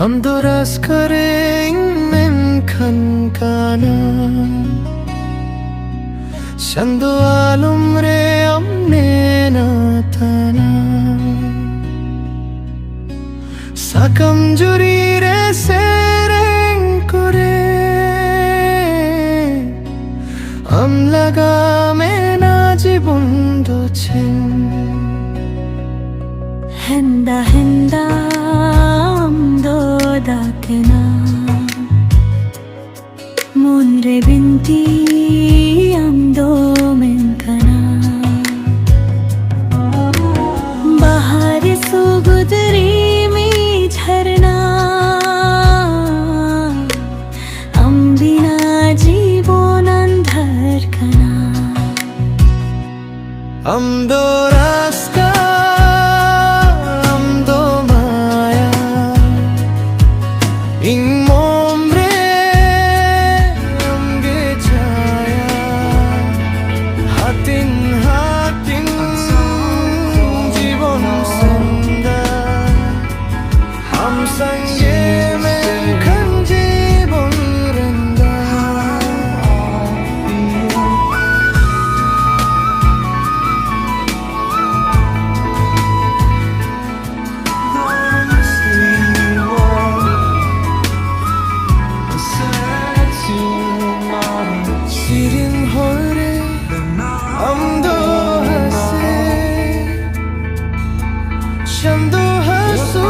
Amdo raska menkhan kana Chando alom nena tana Sakam juri sereng laga mena Jibon chen Henda dakena binti menkana Baha sugud Rimi jharna bina Jibon andhar kana Amdo raska Hatin Jibon senda sange menkhan Jibon renda Sirim amdo hase Chando mena binti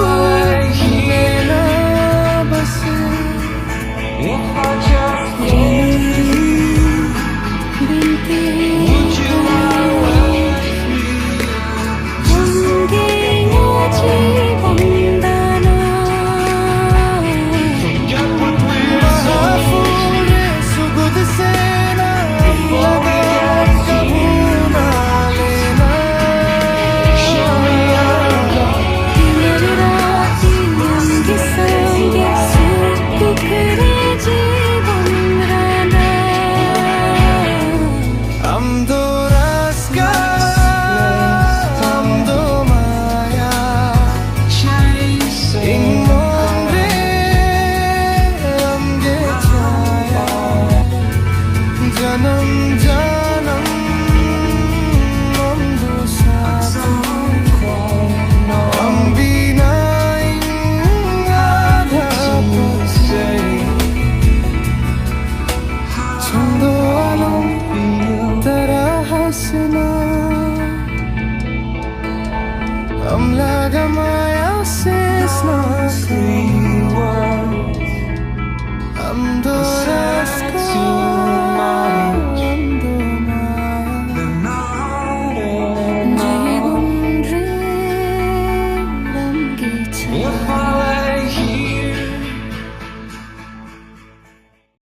Chando alom hase laga hase Sakam